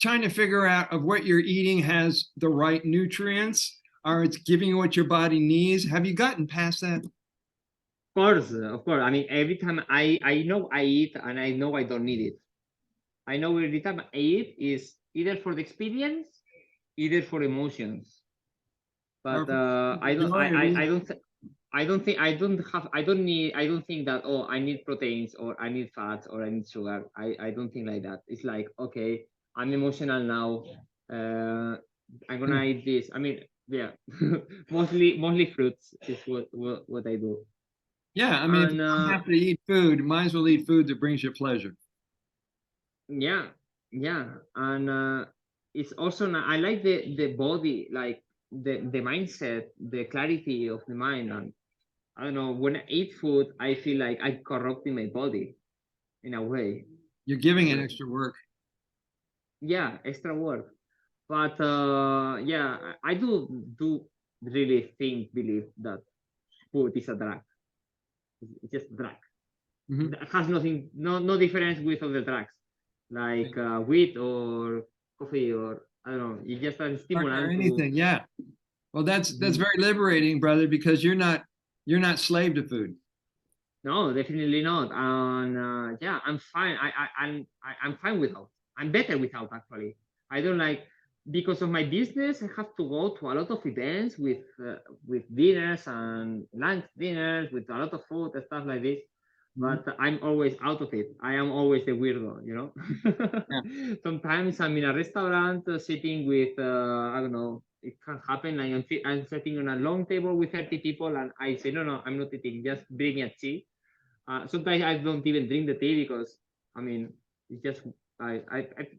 trying to figure out of what you're eating has the right nutrients, or it's giving you what your body needs? Have you gotten past that? Of course. I mean, every time I know I eat and I know I don't need it. I know every time I eat is either for the experience, either for emotions. But I don't think that, oh, I need proteins or I need fats or I need sugar. I don't think like that. It's like, okay, I'm emotional now. I'm gonna eat this. I mean, yeah, mostly fruits is what I do. Yeah, I mean, if you don't have to eat food, you might as well eat food that brings you pleasure. Yeah, yeah, and it's also I like the body, like the mindset, the clarity of the mind, and I don't know, when I eat food, I feel like I corrupting my body in a way. You're giving it extra work. Yeah, extra work. But yeah, I do really believe that food is a drug. It's just a drug. Mhm. It has nothing, no difference with other drugs, like weed or coffee or I don't know. It's just a Or stimulant to. anything, yeah. Well, that's Mhm. very liberating, brother, because you're not slave to food. No, definitely not. And yeah, I'm fine. I'm fine without. I'm better without, actually. I don't like, because of my business. I have to go to a lot of events with dinners and lunch dinners with a lot of food and stuff like this. Mhm. But I'm always out of it. I am always the weirdo, you know. Yeah. Sometimes I'm in a restaurant sitting with I don't know. It can happen. I'm sitting on a long table with 30 people, and I say, no, I'm not eating. Just bring me a tea. Sometimes I don't even drink the tea because, I mean, it's just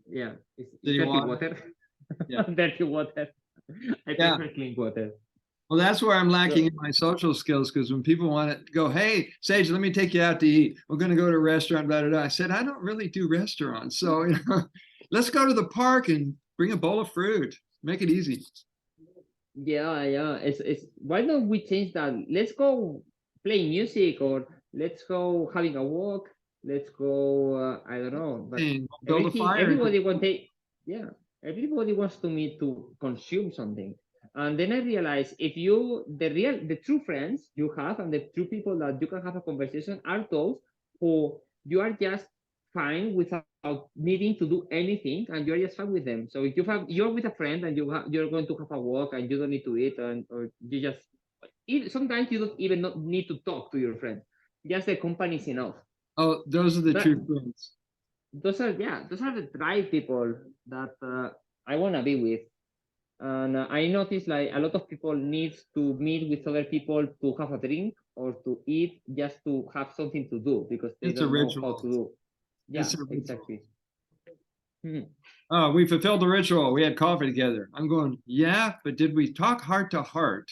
yeah, it's City dirty water. water. Yeah. Dirty water. I Yeah. prefer clean water. Well, that's where I'm lacking So, in my social skills, because when people want to go, hey, Sage, let me take you out to eat. We're going to go to a restaurant, blah, blah, blah. I said, I don't really do restaurants. So, let's go to the park and bring a bowl of fruit. Make it easy. yeah. It's why don't we change that? Let's go play music, or let's go having a walk. Let's go. I don't know, but And build a fire. yeah, everybody wants to meet to consume something. And then I realized, if you the true friends you have and the true people that you can have a conversation are those who you are just fine without needing to do anything, and you're just fine with them. So if you're with a friend and you're going to have a walk and you don't need to eat, and or you just eat, sometimes you don't even not need to talk to your friend. Just the company is enough. Oh, those are the That true friends. those are the right people that I wanna be with. And I noticed like a lot of people needs to meet with other people to have a drink or to eat, just to have something to do because they It's a don't know how ritual. to do. Yeah, It's a ritual. exactly. Mhm. Oh, we fulfilled the ritual. We had coffee together. I'm going, yeah, but did we talk heart to heart?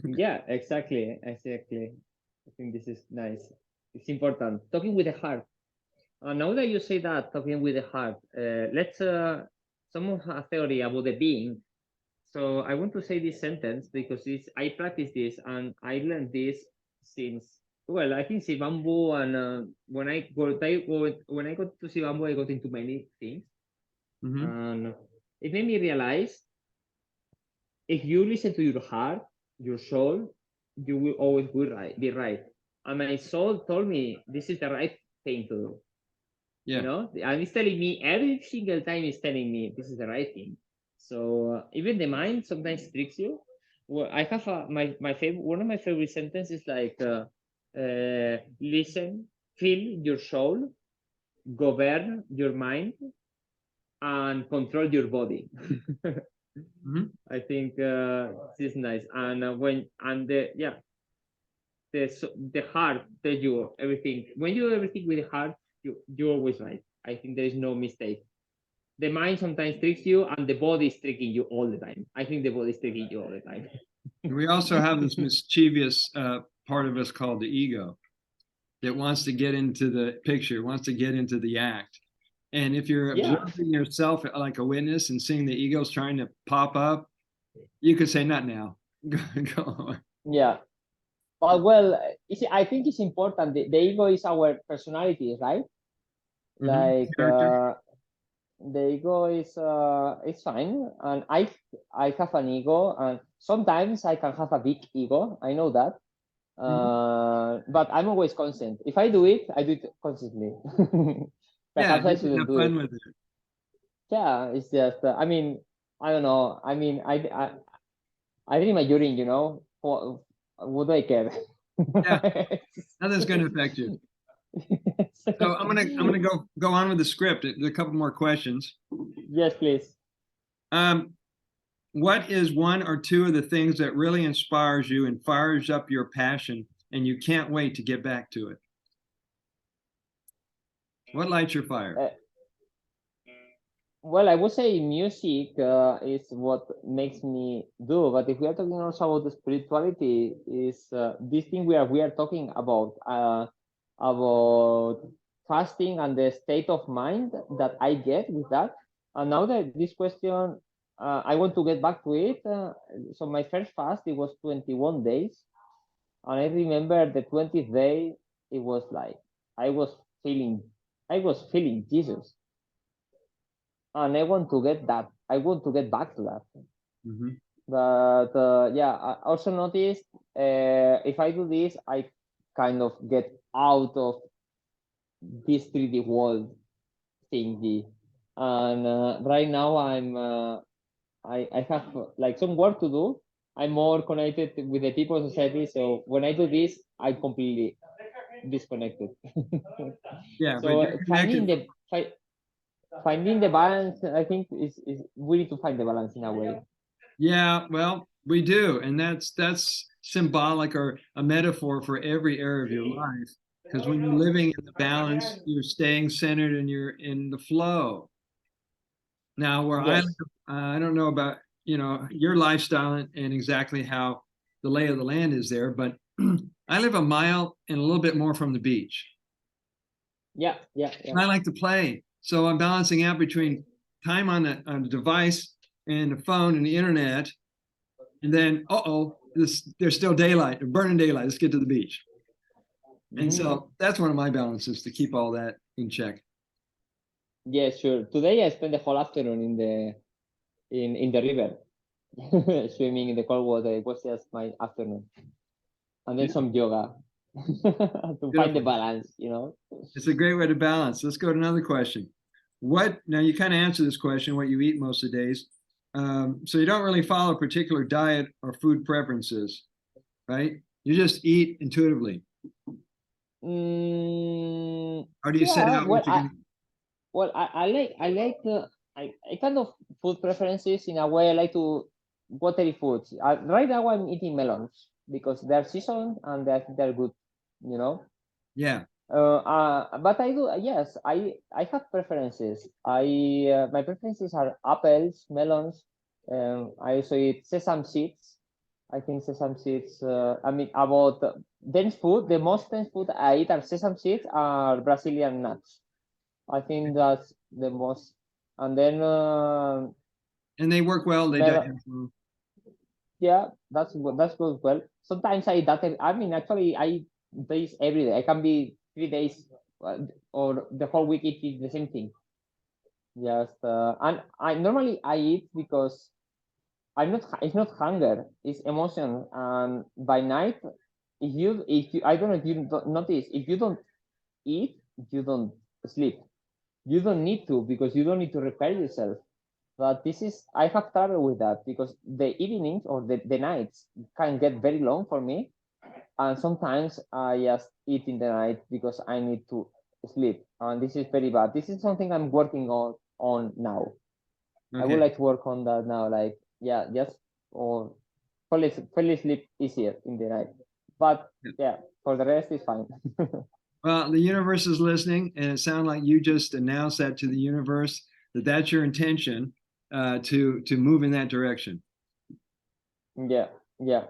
Yeah, exactly. I think this is nice. It's important. Talking with the heart. Now that you say that, talking with the heart, let's some a theory about the being. So I want to say this sentence because I practice this and I learned this since, well, I think Sibambu, and when I got to Sibambu, I got into many things, Mhm. and it made me realize, if you listen to your heart, your soul, you will always be right. And my soul told me this is the right thing to do. You Yeah. know, and it's telling me every single time, it's telling me this is the right thing. So even the mind sometimes tricks you. Well, I have my favorite, one of my favorite sentences, like listen, feel your soul, govern your mind, and control your body. Mhm. I think this is nice. And the heart tells you everything. When you do everything with the heart, you're always right. I think there is no mistake. The mind sometimes tricks you, and the body is tricking you all the time. I think the body is tricking you all the time. We also have this mischievous part of us called the ego that wants to get into the picture, wants to get into the act. And if you're Yeah. observing yourself like a witness and seeing the egos trying to pop up, you could say, not now. Go on. Yeah. But well, I think it's important. The ego is our personality, right? Like Character. the ego is it's fine, and I have an ego, and sometimes I can have a big ego. I know that, but I'm always conscious. If I do it, I do it consciously. Yeah, Perhaps I you can shouldn't have do it. fun with it. Yeah, it's just. I mean, I don't know. I mean, I drink my urine. You know, what do I care? Yeah, nothing's going to affect you. So I'm gonna go on with the script. There's a couple more questions. Yes, please. What is one or two of the things that really inspires you and fires up your passion, and you can't wait to get back to it? What lights your fire? Well, I would say music is what makes me do. But if we are talking also about the spirituality, is this thing we are talking about fasting and the state of mind that I get with that. And now that this question, I want to get back to it. So my first fast, it was 21 days, and I remember the 20th day, it was like I was feeling, I was feeling Jesus, and I want to get that. I want to get back to that. Mm-hmm. But yeah, I also noticed if I do this, I kind of get out of this 3D world thingy. And right now I have like some work to do. I'm more connected with the people society. So when I do this, I'm completely disconnected. Yeah, but So you're connected. finding the balance, I think is we need to find the balance in a way. Yeah, well, we do, and that's symbolic or a metaphor for every area of your life. Because when you're living in the balance, you're staying centered and you're in the flow. Now, where I live, Yes. I don't know about your lifestyle and exactly how the lay of the land is there, but I live a mile and a little bit more from the beach. Yeah, yeah, And I yeah. like to play, so I'm balancing out between time on the device and the phone and the internet, and then there's still daylight, burning daylight. Let's get to the beach. And Mhm. so that's one of my balances to keep all that in check. Yeah, sure. Today I spent the whole afternoon in the river, swimming in the cold water. It was just my afternoon, and then some yoga to find the Beautiful. balance. You know. It's a great way to balance. Let's go to another question. What now? You kind of answer this question: what you eat most of the days. So you don't really follow a particular diet or food preferences, right? You just eat intuitively. Or do you set Yeah. out what you're going to? I kind of food preferences in a way. I like to watery foods. Right now I'm eating melons because they're seasoned and they're good. You know. Yeah. But I do, yes, I have preferences. My preferences are apples, melons. I also eat sesame seeds. I think sesame seeds. I mean, about dense food. The most dense food I eat are sesame seeds or Brazilian nuts. I think that's the most. And then And they work well. They melon. digest well. Yeah, that's good. Well, sometimes I that I mean actually I eat this every day. I can be 3 days or the whole week eating the same thing. Just and I normally I eat because I'm not. It's not hunger. It's emotion. And by night, if you I don't know if you notice, if you don't eat, you don't sleep. You don't need to because you don't need to repair yourself. But this is I have trouble with that because the evenings or the nights can get very long for me, and sometimes I just eat in the night because I need to sleep, and this is very bad. This is something I'm working on now. I would Okay. like to work on that now. Like yeah, just or fall asleep easier in the night. But yeah, for the rest it's fine. Well, the universe is listening, and it sounds like you just announced that to the universe that that's your intention to move in that direction. Yeah, yeah,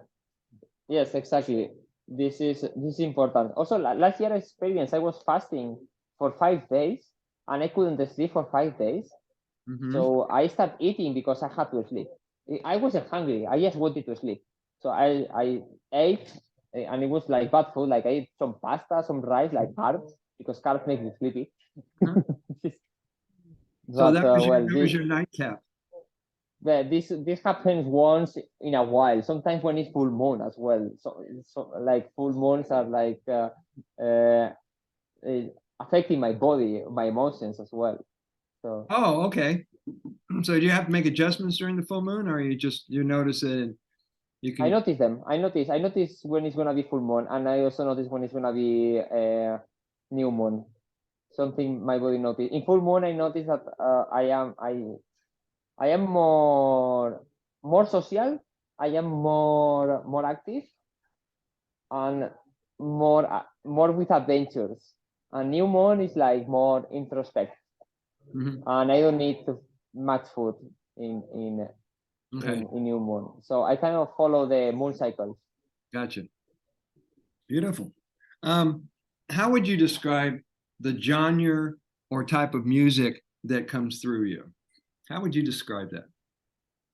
yes, exactly. This is important. Also, last year experience, I was fasting for 5 days, and I couldn't sleep for 5 days. Mhm. So I started eating because I had to sleep. I wasn't hungry. I just wanted to sleep. So I ate, and it was like bad food. Like I ate some pasta, some rice, like carbs, because carbs make me sleepy. Uh-huh. So But that was your nightcap. this happens once in a while. Sometimes when it's full moon as well. So like full moons are like uh, affecting my body, my emotions as well. So Oh, okay. So do you have to make adjustments during the full moon, or you notice it and you I can? notice them. I notice when it's gonna be full moon, and I also notice when it's gonna be new moon. Something my body notice. In full moon, I notice that I am more social. I am more active and more with adventures. And new moon is like more introspect, Mhm. and I don't need to much food in in Okay, in new moon. So I kind of follow the moon cycles. gotcha. Beautiful. Um, how would you describe the genre or type of music that comes through you? How would you describe that?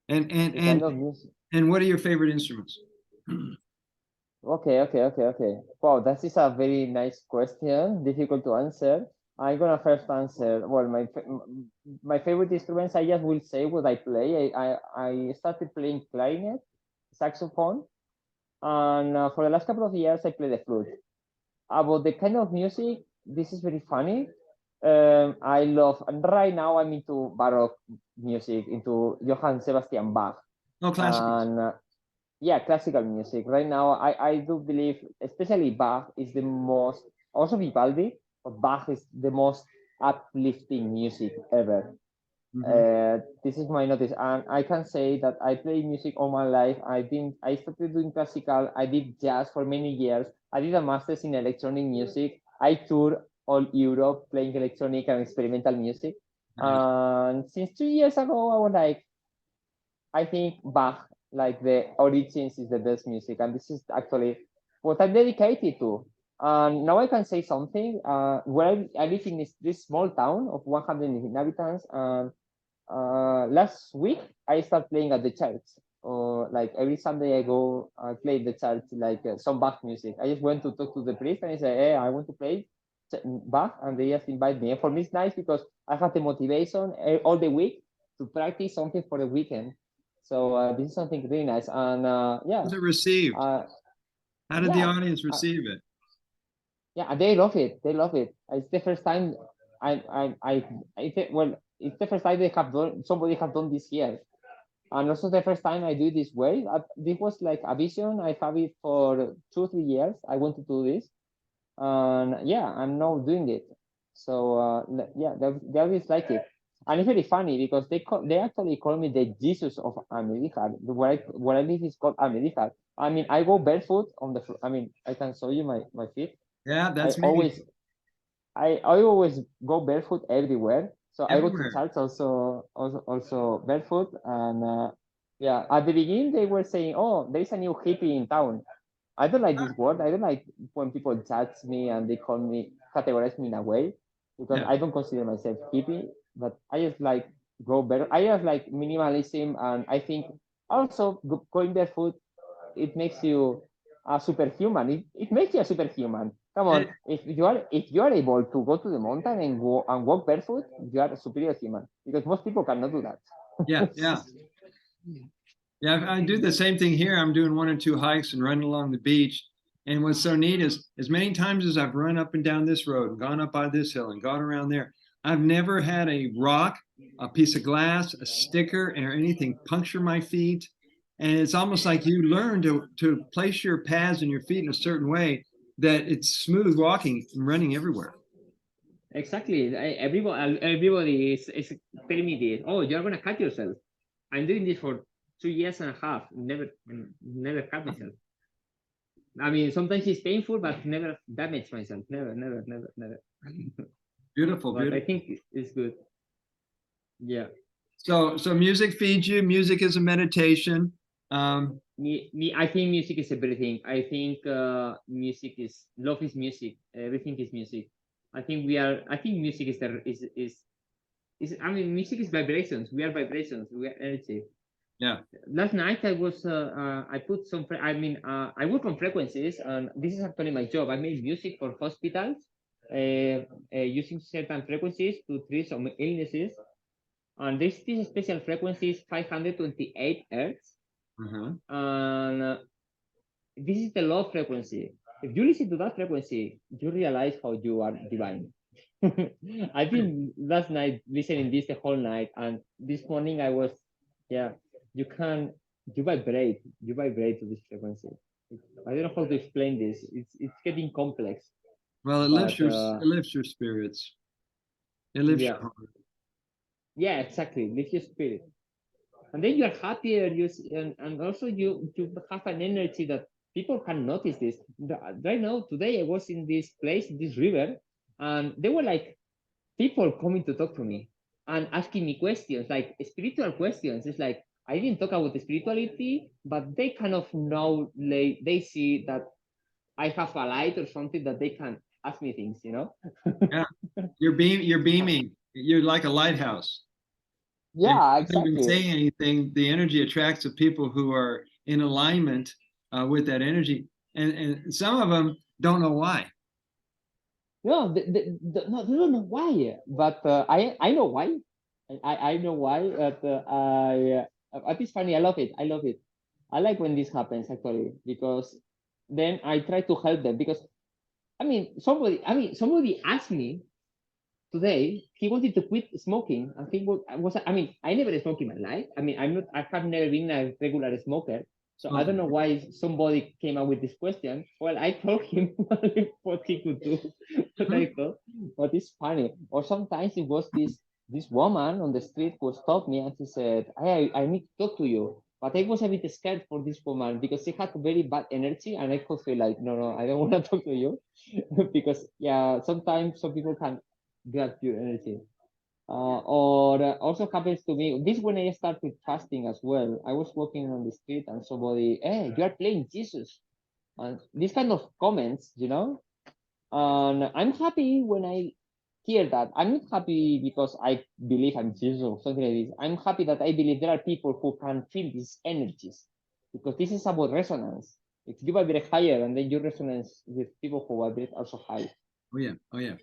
And and The and kind of music. and what are your favorite instruments? Okay. Wow, that is a very nice question. Difficult to answer. I'm gonna first answer. Well, my favorite instruments. I just will say what I play. I started playing clarinet, saxophone, and for the last couple of years I play the flute. About the kind of music, this is very funny. I love, and right now I'm into Baroque music, into Johann Sebastian Bach, Oh, classicals. and yeah, classical music. Right now, I do believe, especially Bach is the most, also Vivaldi, but Bach is the most uplifting music ever. Mhm. This is my notice, and I can say that I play music all my life. I started doing classical. I did jazz for many years. I did a master's in electronic music. I toured all Europe playing electronic and experimental music. Nice. And since 2 years ago, I was like, I think Bach, like the origins, is the best music, and this is actually what I'm dedicated to. And now I can say something. Where I live in this small town of 100 inhabitants, and last week I started playing at the church. Or like every Sunday I go play at the church, like some Bach music. I just went to talk to the priest and I say, hey, I want to play Bach, and they just invite me. And for me, it's nice because I have the motivation all the week to practice something for the weekend. So this is something really nice, and Was it received? uh, How did the yeah, audience receive it? yeah, and they love it. They love it. It's the first time well, it's the first time they have done somebody have done this here, and also the first time I do it this way. This was like a vision. I have it for 2 3 years. I want to do this, and yeah, I'm now doing it. So yeah, they always like it, and it's very funny because they actually call me the Jesus of America. Where I live is called America. I mean, I go barefoot on the. I mean, I can show you my feet. Yeah, I that's me. always I always go barefoot everywhere. So I go to Everywhere. church also barefoot, and yeah. At the beginning, they were saying, "Oh, there is a new hippie in town." I don't like this word. I don't like when people judge me and they categorize me in a way, because Yeah. I don't consider myself hippie. But I just like go better. I just like minimalism, and I think also going barefoot, it makes you a superhuman. It makes you a superhuman. Come on, Eh, if you are able to go to the mountain and go and walk barefoot, you are a superior human, because most people cannot do that. yeah, yeah. Yeah, I do the same thing here. I'm doing one or two hikes and running along the beach. And what's so neat is as many times as I've run up and down this road and gone up by this hill and gone around there, I've never had a rock, a piece of glass, a sticker, or anything puncture my feet. And it's almost like you learn to place your pads and your feet in a certain way that it's smooth walking and running everywhere. Exactly. Everybody is telling me this. Oh, you're gonna cut yourself. I'm doing this for 2 years and a half. Never cut myself. I mean, sometimes it's painful, but never damage myself. Never. Beautiful, But I beautiful. think it's good. Yeah. So music feeds you. Music is a meditation. I think music is everything. I think music is love is music. Everything is music. I think music is I mean, music is vibrations. We are vibrations. We are energy. Yeah. Last night I was I put some I work on frequencies, and this is actually my job. I made music for hospitals using certain frequencies to treat some illnesses, and this special frequency is 528 hertz, and this is the low frequency. If you listen to that frequency, you realize how you are divine. I've been last night listening this the whole night, and this morning I was, yeah, you vibrate to this frequency. I don't know how to explain this. It's getting complex. Well, it lifts your spirits. It lifts your heart. Yeah, exactly. Lift your spirit, and then you are happier. And also you have an energy that people can notice this. Right now, today I was in this place, this river, and they were like people coming to talk to me and asking me questions, like spiritual questions. It's like I didn't talk about spirituality, but they kind of know, they see that I have a light or something that they can ask me things, Yeah, you're beaming. You're like a lighthouse. And Yeah, you don't even exactly. say anything. The energy attracts the people who are in alignment with that energy, and some of them don't know why. No, no, they don't know why, but I know why. I know why. It's funny. I love it. I love it. I like when this happens actually, because then I try to help them, because somebody asked me today. He wanted to quit smoking, and I never smoked in my life. I have never been a regular smoker, so I don't know why somebody came up with this question. Well, I told him what he could do, but it's funny. Or sometimes it was this woman on the street who stopped me and she said, I need to talk to you. But I was a bit scared for this woman because she had very bad energy, and I could feel like, no, I don't want to talk to you. Because yeah, sometimes some people can grab your energy. Or also happens to me. This when I started fasting as well. I was walking on the street and somebody, hey, you are playing Jesus, and these kind of comments, And I'm happy when I hear that. I'm not happy because I believe I'm Jesus or something like this. I'm happy that I believe there are people who can feel these energies, because this is about resonance. If you vibrate higher, and then you resonance with people who vibrate also high. Oh yeah.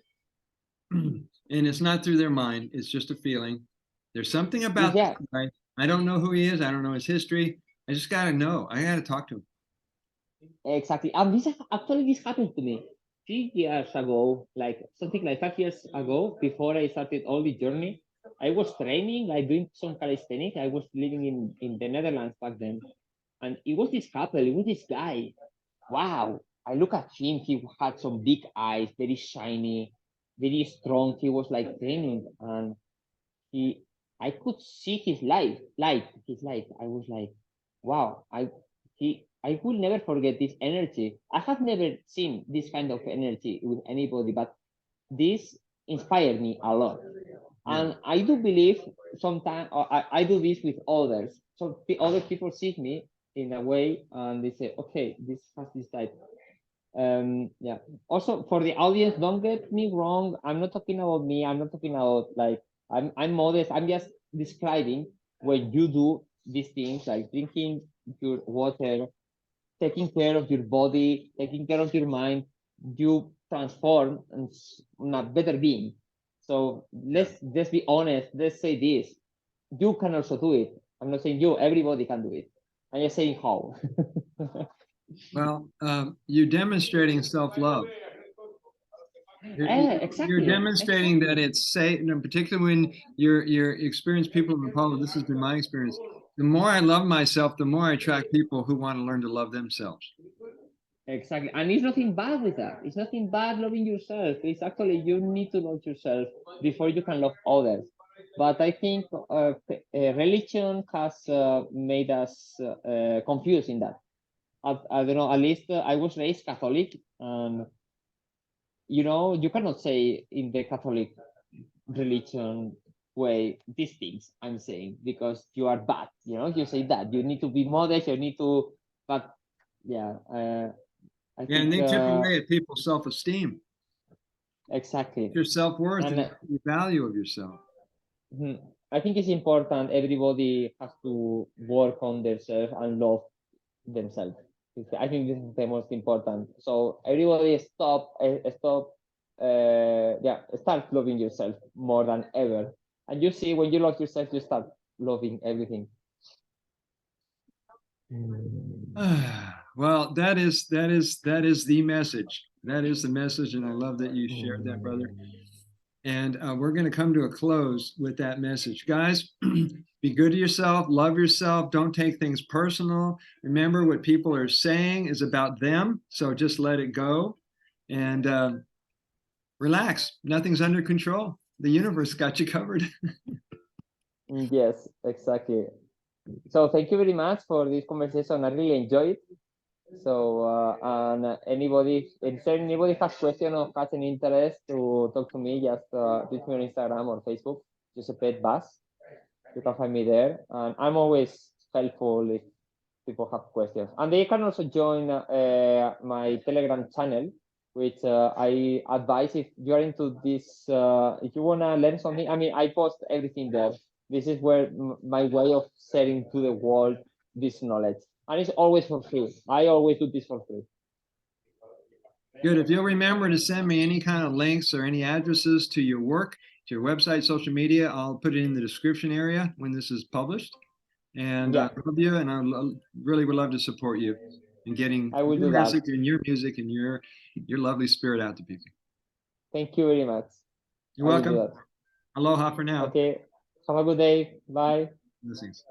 And it's not through their mind. It's just a feeling. There's something about Yeah, this guy. I don't know who he is. I don't know his history. I just gotta know. I gotta talk to him. exactly. And this happened to me 3 years ago, like something like 5 years ago, before I started all the journey. I was training, like doing some calisthenics. I was living in the Netherlands back then. And it was this couple, it was this guy. Wow. I look at him, he had some big eyes, very shiny, very strong. He was like training, and he I could see his light. I was like, wow, I will never forget this energy. I have never seen this kind of energy with anybody, but this inspired me a lot. Yeah. And I do believe sometimes I do this with others. So other people see me in a way, and they say, okay, this has this type. Yeah. Also, for the audience, don't get me wrong. I'm not talking about me. I'm not talking about like I'm modest. I'm just describing when you do these things, like drinking your water, taking care of your body, taking care of your mind. You transform and a better being. So let's just be honest. Let's say this: you can also do it. I'm not saying you. Everybody can do it. I'm just saying how. Well, you're demonstrating self-love. You're Exactly. demonstrating that it's safe, and particularly when you're experienced people in the public. This has been my experience. The more I love myself, the more I attract people who want to learn to love themselves. Exactly. And it's nothing bad with that. It's nothing bad loving yourself. It's actually you need to love yourself before you can love others. But I think religion has made us confused in that. I don't know, at least I was raised Catholic, and you know, you cannot say in the Catholic religion way these things I'm saying because you are bad. You know, you say that you need to be modest, you need to, but yeah, I Yeah, and think they chip away at people's self-esteem, exactly. your self-worth, and And the value of yourself. I think it's important. Everybody has to work on themselves and love themselves. I think this is the most important. So everybody start loving yourself more than ever. And you see, when you love yourself, you start loving everything. Well, that is the message. That is the message, and I love that you shared that, brother. And we're going to come to a close with that message. Guys, be good to yourself, love yourself, don't take things personal. Remember, what people are saying is about them, so just let it go and relax. Nothing's under control. The universe got you covered. Yes, exactly. So thank you very much for this conversation. I really enjoyed it. So and if anybody has question or has an interest to talk to me, just reach me on Instagram or Facebook, Josepet Bass. You can find me there, and I'm always helpful if people have questions. And they can also join my Telegram channel, which I advise if you're into this. If you wanna learn something, I mean, I post everything there. This is where my way of sharing to the world this knowledge, and it's always for free. I always do this for free. Good. If you'll remember to send me any kind of links or any addresses to your work, to your website, social media, I'll put it in the description area when this is published. And Yeah. I love you, and I really would love to support you in getting I will your do that. message and your music and your lovely spirit out to people. Thank you very much. You're I will do welcome. that. Aloha for now. Okay. Have a good day. Bye. Blessings.